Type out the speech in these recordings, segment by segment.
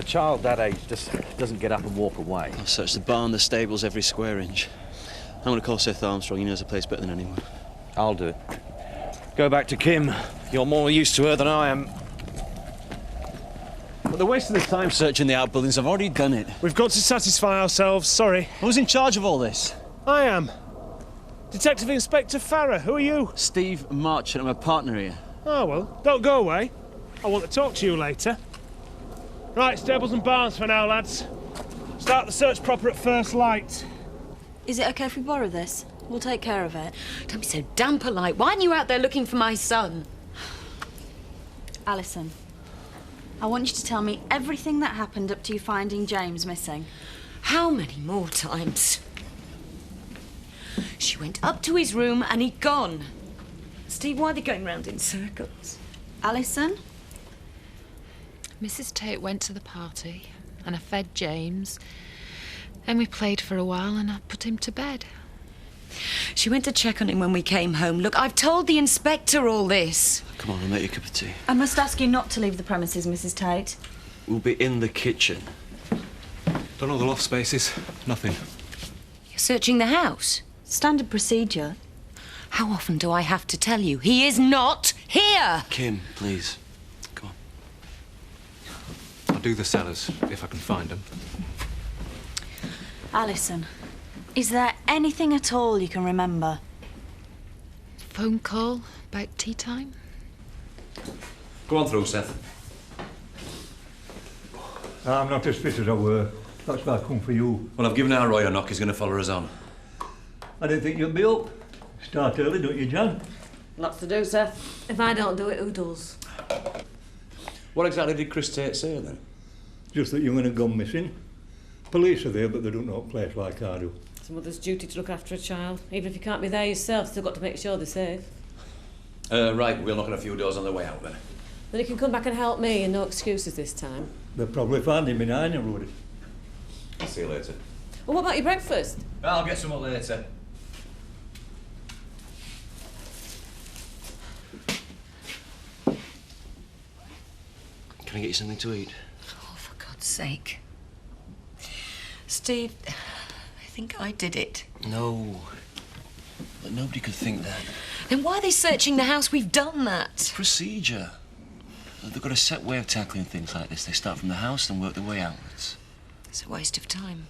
A child that age just doesn't get up and walk away. I'll search the barn, the stables, every square inch. I'm going to call Seth Armstrong. He knows the place better than anyone. I'll do it. Go back to Kim. You're more used to her than I am. But the waste of this time searching the outbuildings, I've already done it. We've got to satisfy ourselves, sorry. Who's in charge of all this? I am. Detective Inspector Farrer, who are you? Steve Marchant, I'm a partner here. Oh, well, don't go away. I want to talk to you later. Right, stables and barns for now, lads. Start the search proper at first light. Is it okay if we borrow this? We'll take care of it. Don't be so damn polite. Why aren't you out there looking for my son? Alison, I want you to tell me everything that happened up to you finding James missing. How many more times? She went up to his room and he'd gone. Steve, why are they going round in circles? Alison? Mrs. Tate went to the party and I fed James. Then we played for a while and I put him to bed. She went to check on him when we came home. Look, I've told the inspector all this. Come on, I'll make you a cup of tea. I must ask you not to leave the premises, Mrs. Tate. We'll be in the kitchen. Don't know the loft spaces. Nothing. You're searching the house? Standard procedure. How often do I have to tell you? He is not here! Kim, please. Come on. I'll do the cellars, if I can find them. Alison, is there anything at all you can remember? Phone call about tea time. Go on through, Seth. I'm not as fit as I were. That's why I come for you. Well, I've given our Roy a knock. He's going to follow us on. I didn't think you'd be up. Start early, don't you, Jan? Lots to do, Seth. If I don't do it, who does? What exactly did Chris Tate say, then? Just that young had gone missing. Police are there, but they don't know a place like I do. It's a mother's duty to look after a child. Even if you can't be there yourself, still got to make sure they're safe. Right, we'll knock on a few doors on the way out, then. Then you can come back and help me, and no excuses this time. They'll probably find him in Iron Road. I'll see you later. Well, what about your breakfast? I'll get some later. Can I get you something to eat? Oh, for God's sake. Steve, I think I did it. No. But nobody could think that. Then why are they searching the house? We've done that. Procedure. They've got a set way of tackling things like this. They start from the house and work their way outwards. It's a waste of time.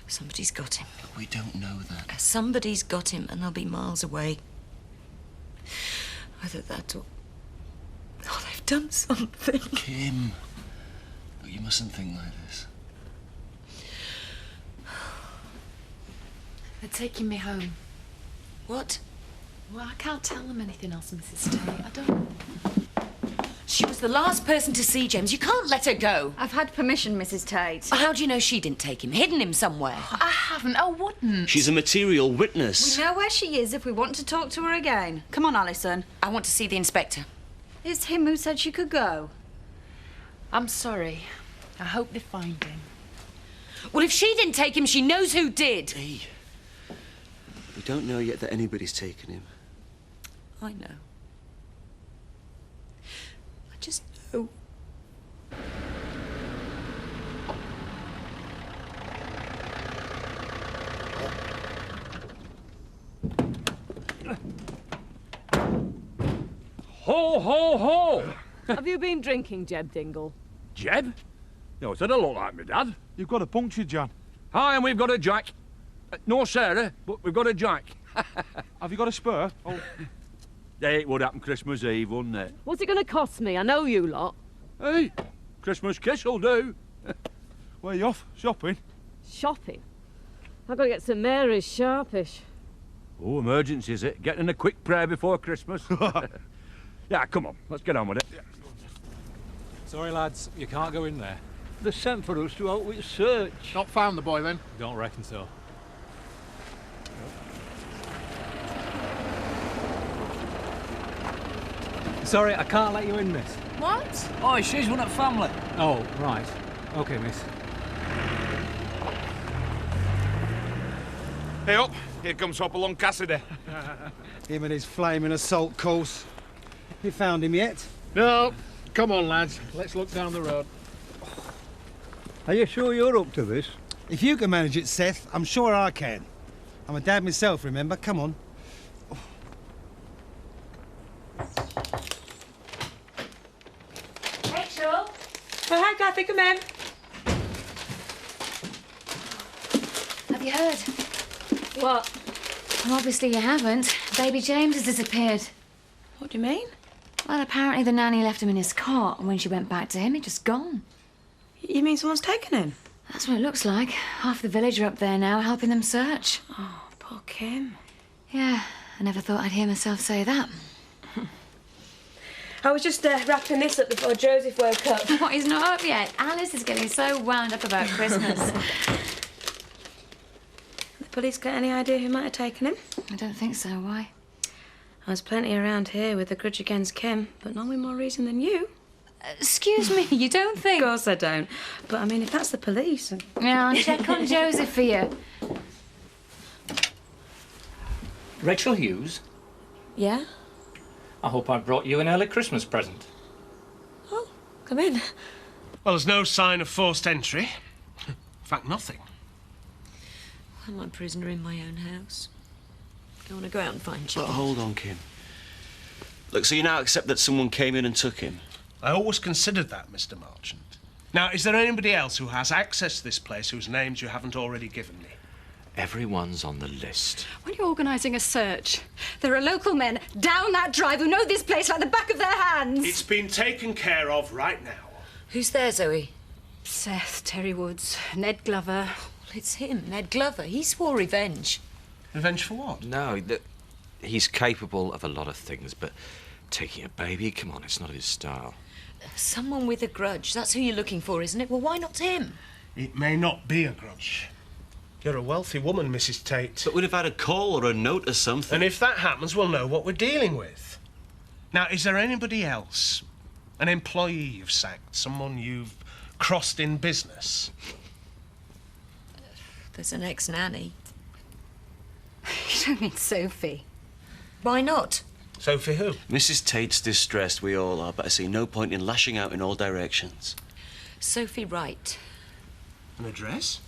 Somebody's got him. But we don't know that. Somebody's got him and they'll be miles away. Either that or... Oh, they've done something. Kim, look, you mustn't think like this. They're taking me home. What? Well, I can't tell them anything else, Mrs. Tate. I don't... She was the last person to see James. You can't let her go. I've had permission, Mrs. Tate. How do you know she didn't take him? Hidden him somewhere? I haven't. I wouldn't. She's a material witness. We know where she is if we want to talk to her again. Come on, Alison. I want to see the inspector. It's him who said she could go. I'm sorry. I hope they find him. Well, if she didn't take him, she knows who did. Hey, we don't know yet that anybody's taken him. I know. I just know. Ho, ho, ho! Have you been drinking, Jeb Dingle? Jeb? No, it doesn't look like me, Dad. You've got a puncture, Jan. Hi, and we've got a Jack. No Sarah, but we've got a Jack. Have you got a spur? Oh. Yeah, it would happen Christmas Eve, wouldn't it? What's it going to cost me? I know you lot. Hey, Christmas kiss will do. Where you off? Shopping? Shopping? I've got to get St Mary's sharpish. Oh, emergency, is it? Getting a quick prayer before Christmas. Yeah, come on, let's get on with it. Sorry, lads, you can't go in there. They sent for us to out with search. Not found the boy, then? Don't reckon so. Sorry, I can't let you in, miss. What? Oh, she's one of family. Oh, right. OK, miss. Hey up, here comes Hopalong Cassidy. Him and his flaming assault course. You found him yet? No. Come on, lads. Let's look down the road. Are you sure you're up to this? If you can manage it, Seth, I'm sure I can. I'm a dad myself, remember? Come on. Rachel? Oh, hi, Kathy, come in. Have you heard? What? Well, obviously you haven't. Baby James has disappeared. What do you mean? Well, apparently the nanny left him in his cot, and when she went back to him, he'd just gone. You mean someone's taken him? That's what it looks like. Half the village are up there now, helping them search. Oh, poor Kim. Yeah, I never thought I'd hear myself say that. I was just wrapping this up before Joseph woke up. What, he's not up yet? Alice is getting so wound up about Christmas. The police got any idea who might have taken him? I don't think so. Why? There's plenty around here with a grudge against Kim, but none with more reason than you. Excuse me, you don't think? Of course I don't. But, I mean, if that's the police... Yeah, I'll check on Joseph for you. Rachel Hughes, Yeah? I hope I brought you an early Christmas present. Oh, come in. Well, there's no sign of forced entry. In fact, nothing. I'm a prisoner in my own house. I want to go out and find you. But hold on, Kim. Look, so you now accept that someone came in and took him? I always considered that, Mr. Marchant. Now, is there anybody else who has access to this place whose names you haven't already given me? Everyone's on the list. When you're organising a search, there are local men down that drive who know this place like the back of their hands. It's been taken care of right now. Who's there, Zoe? Seth, Terry Woods, Ned Glover. Well, it's him, Ned Glover. He swore revenge. Revenge for what? No, he's capable of a lot of things, but taking a baby, come on, it's not his style. Someone with a grudge. That's who you're looking for, isn't it? Well, why not him? It may not be a grudge. You're a wealthy woman, Mrs. Tate. But we'd have had a call or a note or something. And if that happens, we'll know what we're dealing with. Now, is there anybody else? An employee you've sacked? Someone you've crossed in business? There's an ex-nanny. You don't mean Sophie? Why not? Sophie who? Mrs. Tate's distressed, we all are, but I see no point in lashing out in all directions. Sophie Wright. An address?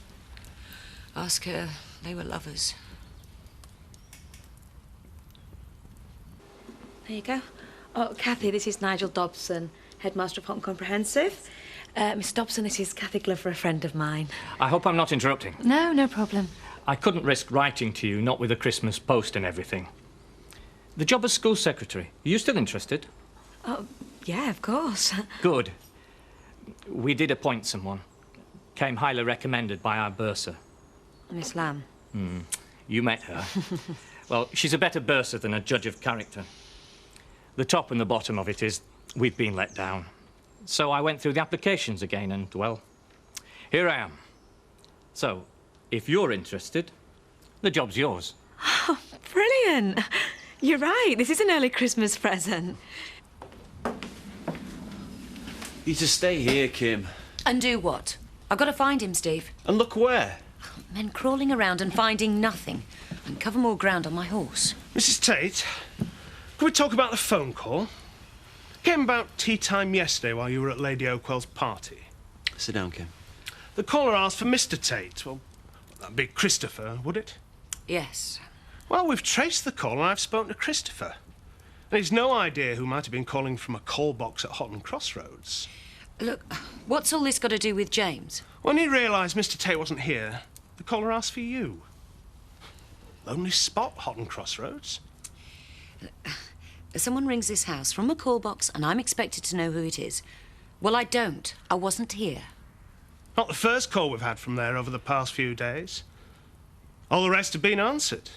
Ask her. They were lovers. There you go. Oh, Kathy, this is Nigel Dobson, headmaster of Houghton Comprehensive. Miss Dobson, this is Kathy Glover, a friend of mine. I hope I'm not interrupting. No problem. I couldn't risk writing to you, not with a Christmas post and everything. The job as school secretary, are you still interested? Oh, yeah, of course. Good. We did appoint someone. Came highly recommended by our bursar. Miss Lamb. You met her. Well, she's a better bursar than a judge of character. The top and the bottom of it is we've been let down. So I went through the applications again and, well, here I am. So, if you're interested, the job's yours. Oh, brilliant. You're right. This is an early Christmas present. You to stay here, Kim. And do what? I've got to find him, Steve. And look where? Men crawling around and finding nothing. And cover more ground on my horse. Mrs. Tate, can we talk about the phone call? Came about tea time yesterday while you were at Lady Oakwell's party. Sit down, Kim. The caller asked for Mr. Tate. Well, that'd be Christopher, would it? Yes. Well, we've traced the call and I've spoken to Christopher. And he's no idea who might have been calling from a call box at Houghton Crossroads. Look, what's all this got to do with James? When he realised Mr. Tate wasn't here, the caller asked for you. Lonely spot, Houghton Crossroads. Someone rings this house from a call box and I'm expected to know who it is. Well, I don't. I wasn't here. Not the first call we've had from there over the past few days. All the rest have been answered.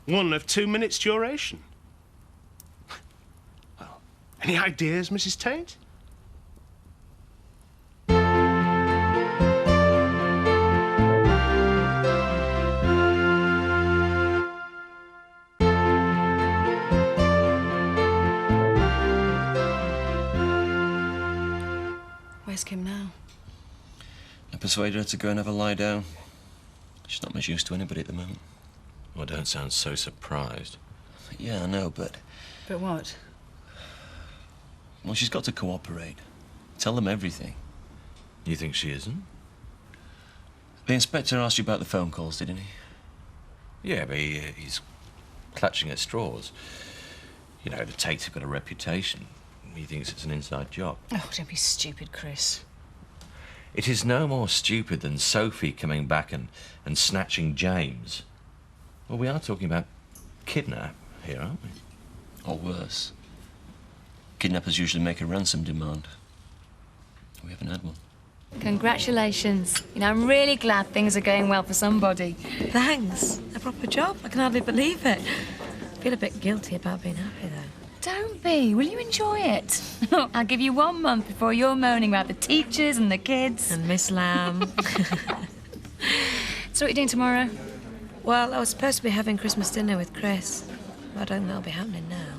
One of 2 minutes duration. Well, any ideas, Mrs. Tate? Where's Kim now? I persuaded her to go and have a lie down. She's not much use to anybody at the moment. Well, don't sound so surprised. Yeah, I know, but... But what? Well, she's got to cooperate. Tell them everything. You think she isn't? The inspector asked you about the phone calls, didn't he? Yeah, but he's clutching at straws. You know, the Tates have got a reputation. He thinks it's an inside job. Oh, don't be stupid, Chris. It is no more stupid than Sophie coming back and snatching James. Well, we are talking about kidnap here, aren't we? Or worse. Kidnappers usually make a ransom demand. We haven't had one. Congratulations. You know, I'm really glad things are going well for somebody. Thanks. A proper job. I can hardly believe it. I feel a bit guilty about being happy, though. Don't be. Will you enjoy it? I'll give you 1 month before you're moaning about the teachers and the kids. And Miss Lamb. So what are you doing tomorrow? Well, I was supposed to be having Christmas dinner with Chris. I don't think that'll be happening now.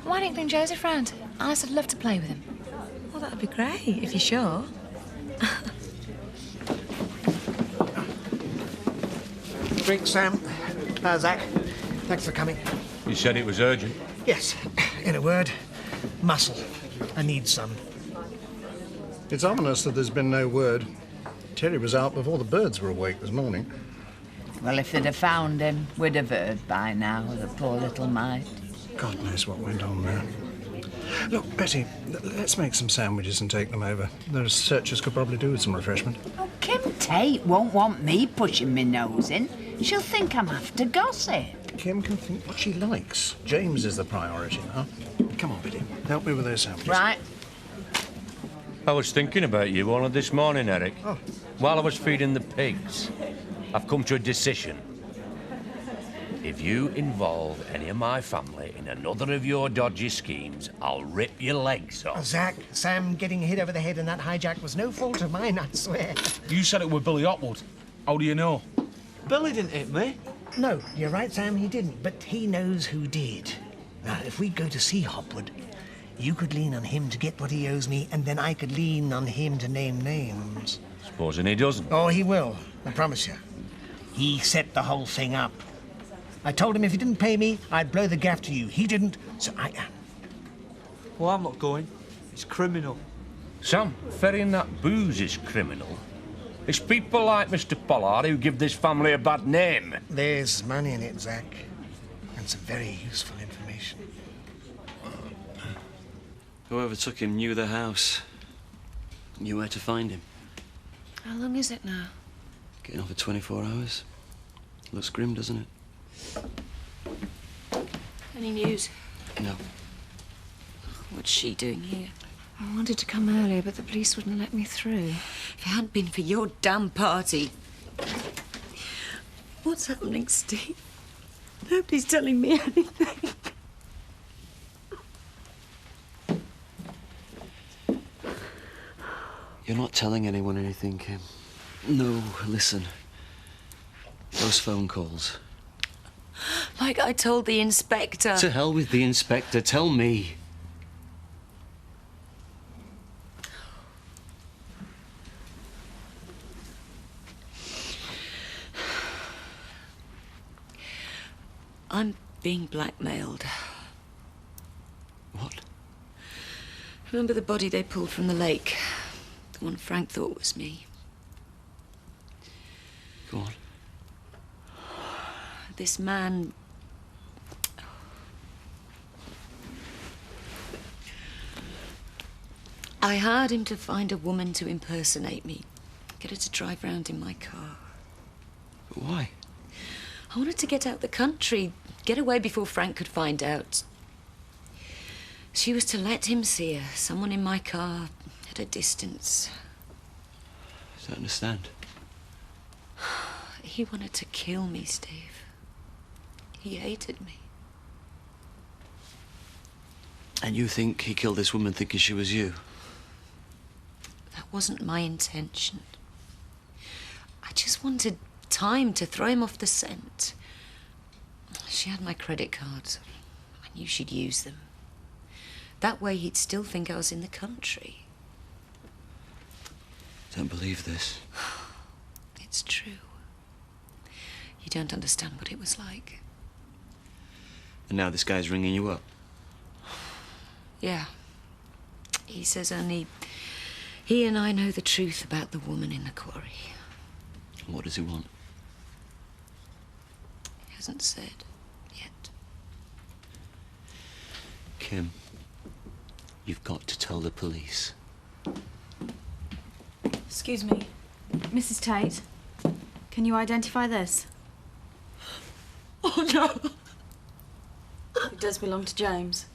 Why don't you bring Joseph round? I'd love to play with him. Well, that'd be great, if you're sure. Drink, Sam. Zach, thanks for coming. You said it was urgent. Yes, in a word, muscle. I need some. It's ominous that there's been no word. Terry was out before the birds were awake this morning. Well, if they'd have found him, we'd have heard by now, the poor little mite. God knows what went on there. Look, Betty, let's make some sandwiches and take them over. The searchers could probably do with some refreshment. Oh, Kim Tate won't want me pushing my nose in. She'll think I'm after gossip. Kim can think what she likes. James is the priority now. Come on, Betty. Help me with those sandwiches. Right. I was thinking about you all of this morning, Eric. Oh. While I was feeding the pigs. I've come to a decision. If you involve any of my family in another of your dodgy schemes, I'll rip your legs off. Zach, Sam getting hit over the head in that hijack was no fault of mine, I swear. You said it was Billy Hotwood. How do you know? Billy didn't hit me. No, you're right, Sam, he didn't. But he knows who did. Now, if we go to see Hopwood, you could lean on him to get what he owes me, and then I could lean on him to name names. Supposing he doesn't? Oh, he will. I promise you. He set the whole thing up. I told him if he didn't pay me, I'd blow the gaff to you. He didn't, so I am. Well, I'm not going. It's criminal. Sam, ferrying that booze is criminal. It's people like Mr. Pollard who give this family a bad name. There's money in it, Zach. And some very useful information. Whoever took him knew the house. Knew where to find him. How long is it now? Getting on for 24 hours. Looks grim, doesn't it? Any news? No. What's she doing here? I wanted to come earlier, but the police wouldn't let me through. If it hadn't been for your damn party. What's happening, Steve? Nobody's telling me anything. You're not telling anyone anything, Kim. No, listen. Those phone calls. Like I told the inspector. To hell with the inspector. Tell me. I'm being blackmailed. What? Remember the body they pulled from the lake? The one Frank thought was me. Go on. This man... I hired him to find a woman to impersonate me. Get her to drive round in my car. But why? I wanted to get out the country, get away before Frank could find out. She was to let him see her, someone in my car, at a distance. I don't understand. He wanted to kill me, Steve. He hated me. And you think he killed this woman thinking she was you? That wasn't my intention. I just wanted time to throw him off the scent. She had my credit cards. I knew she'd use them. That way he'd still think I was in the country. Don't believe this. It's true. You don't understand what it was like. And now this guy's ringing you up. Yeah. He says only he and I know the truth about the woman in the quarry. What does he want? He hasn't said yet. Kim, you've got to tell the police. Excuse me, Mrs. Tate. Can you identify this? Oh, no. It does belong to James.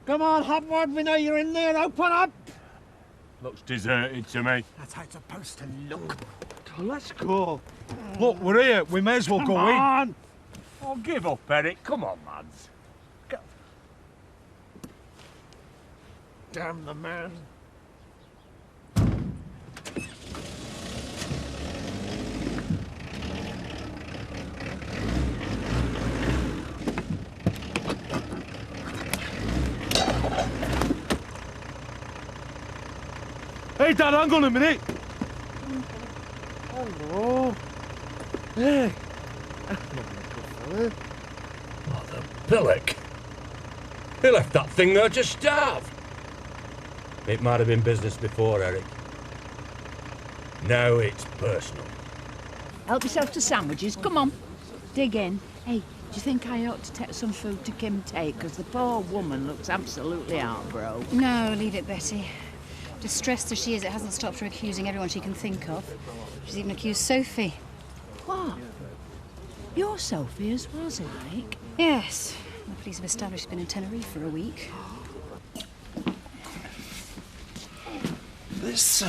Come on, Hopwood, we know you're in there. Open up. Looks deserted to me. That's how it's supposed to look. Let's go. Look, we're here. We may as well go in. Come on. Oh, give up, Eric. Come on, lads. Damn the man. Hey, Dad, hang on a minute. Hello. Hey. Mother Billick. He left that thing there to starve. It might have been business before, Eric. Now it's personal. Help yourself to sandwiches. Come on. Dig in. Hey, do you think I ought to take some food to Kim Tate? Because the poor woman looks absolutely heartbroken. No, leave it, Betty. Distressed as she is, it hasn't stopped her accusing everyone she can think of. She's even accused Sophie. What? You're Sophie as well, is it, Mike? Yes. The police have established she's been in Tenerife for a week. This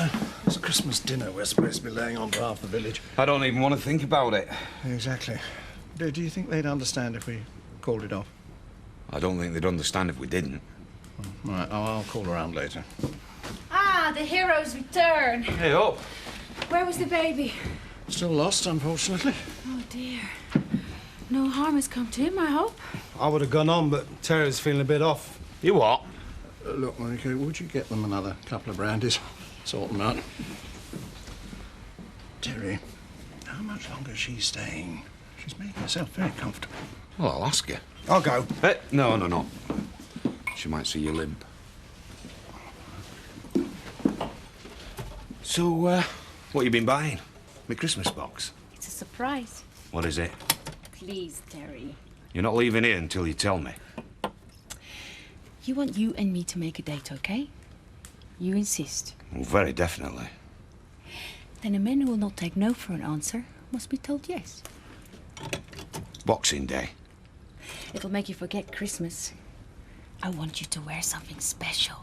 Christmas dinner we're supposed to be laying on behalf of the village. I don't even want to think about it. Exactly. Do you think they'd understand if we called it off? I don't think they'd understand if we didn't. Right, I'll call around later. Ah, the hero's return. Hey, up. Where was the baby? Still lost, unfortunately. Oh, dear. No harm has come to him, I hope. I would have gone on, but Terry's feeling a bit off. You what? Look, Monica, would you get them another couple of brandies? Sort them out. Terry, how much longer is she staying? She's making herself very comfortable. Well, I'll ask her. I'll go. No. She might see you limp. So, what you been buying? My Christmas box? It's a surprise. What is it? Please, Terry. You're not leaving here until you tell me. You want you and me to make a date, okay? You insist. Well, very definitely. Then a man who will not take no for an answer must be told yes. Boxing Day. It'll make you forget Christmas. I want you to wear something special.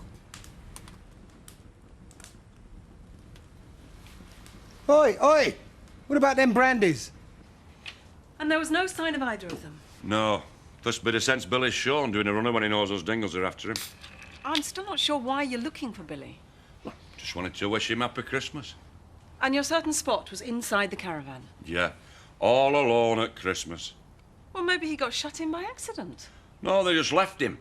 Oi, oi! What about them brandies? And there was no sign of either of them. No. First bit of sense Billy's shown, doing a runner when he knows those dingles are after him. I'm still not sure why you're looking for Billy. Just wanted to wish him happy Christmas. And your certain spot was inside the caravan. Yeah. All alone at Christmas. Well, maybe he got shut in by accident. No, they just left him.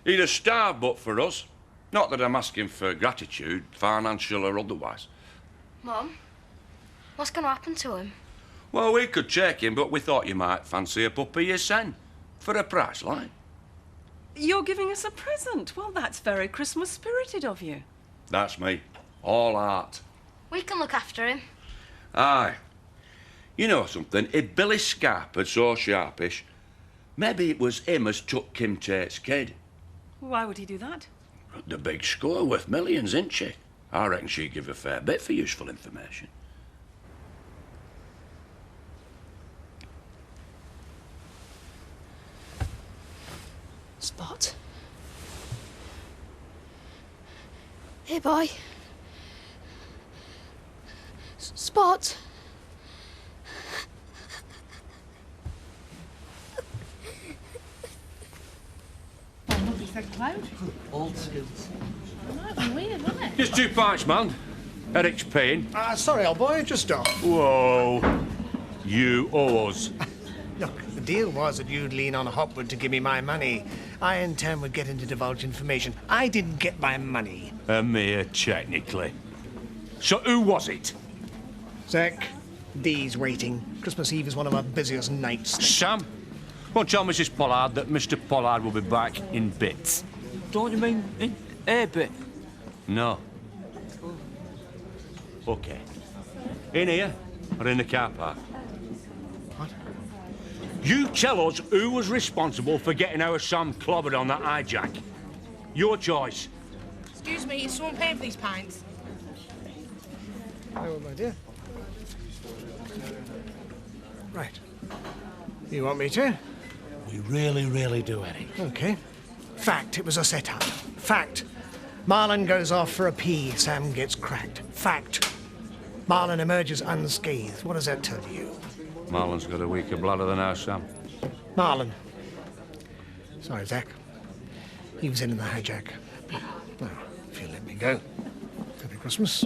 He'd have starved but for us. Not that I'm asking for gratitude, financial or otherwise. Mum, what's going to happen to him? Well, we could take him, but we thought you might fancy a puppy yourself. For a price, like. You're giving us a present. Well, that's very Christmas-spirited of you. That's me. All art. We can look after him. Aye. You know something? If Billy Scarp had so sharpish, maybe it was him as took Kim Tate's kid. Why would he do that? The big score worth millions, isn't she? I reckon she'd give a fair bit for useful information. Spot. Here, boy. Spot. Lovely for Cloud. Old skills. Might be weird, wouldn't it? Just 2 pints, man. Eric's paying. Sorry, old boy, just stop. Whoa. You owe us. Look, the deal was that you'd lean on Hopwood to give me my money. I, in turn, would get him to divulge information. I didn't get my money. A mere technically. So who was it? Zach, Dee's waiting. Christmas Eve is one of our busiest nights. Sam, won't tell Mrs. Pollard that Mr. Pollard will be back in bits. Don't you mean in a bit? No. OK. In here or in the car park? What? You tell us who was responsible for getting our Sam clobbered on that hijack. Your choice. Excuse me, is someone paying for these pints? Oh, my dear. Right. You want me to? We really do, Eddie. OK. Fact, it was a set-up. Fact. Marlon goes off for a pee. Sam gets cracked. Fact. Marlon emerges unscathed. What does that tell you? Marlon's got a weaker bladder than our Sam. Marlon. Sorry, Zach. He was in the hijack. Well, if you'll let me go. Happy Christmas.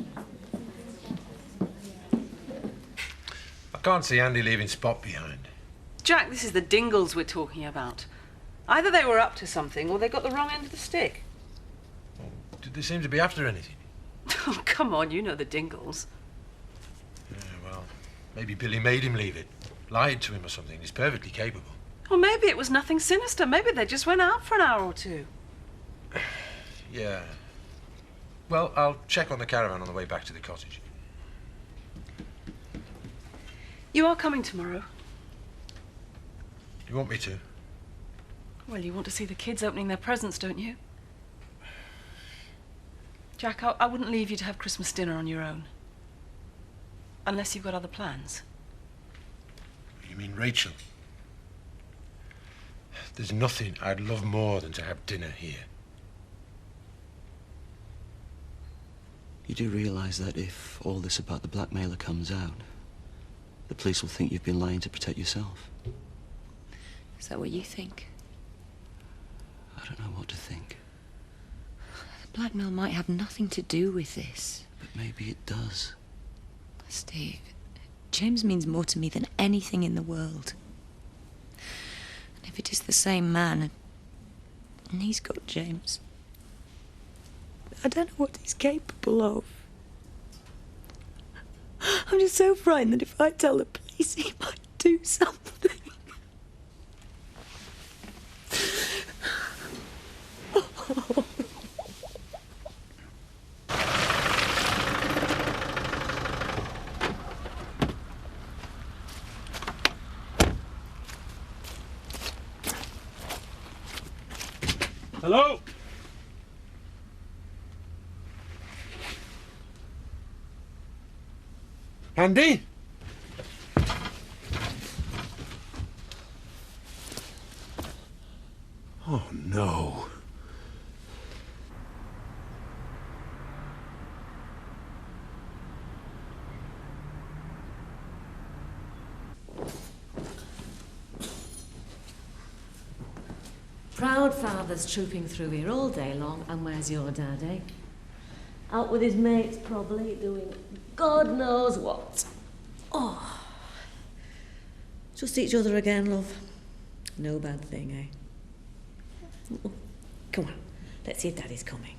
I can't see Andy leaving Spot behind. Jack, this is the Dingles we're talking about. Either they were up to something or they got the wrong end of the stick. Did they seem to be after anything? Oh, come on, you know the Dingles. Yeah, well, maybe Billy made him leave it. Lied to him or something. He's perfectly capable. Or maybe it was nothing sinister. Maybe they just went out for an hour or two. Yeah. Well, I'll check on the caravan on the way back to the cottage. You are coming tomorrow. You want me to? Well, you want to see the kids opening their presents, don't you? Jack, I wouldn't leave you to have Christmas dinner on your own. Unless you've got other plans. You mean Rachel? There's nothing I'd love more than to have dinner here. You do realise that if all this about the blackmailer comes out, the police will think you've been lying to protect yourself? Is that what you think? I don't know what to think. The blackmail might have nothing to do with this. But maybe it does. Steve, James means more to me than anything in the world. And if it is the same man, and he's got James, I don't know what he's capable of. I'm just so frightened that if I tell the police, he might do something. Hello? Andy? Oh, no. Proud fathers trooping through here all day long, and where's your daddy? Out with his mates, probably, doing God knows what. Oh. Just each other again, love. No bad thing, eh? Come on, let's see if Daddy's coming.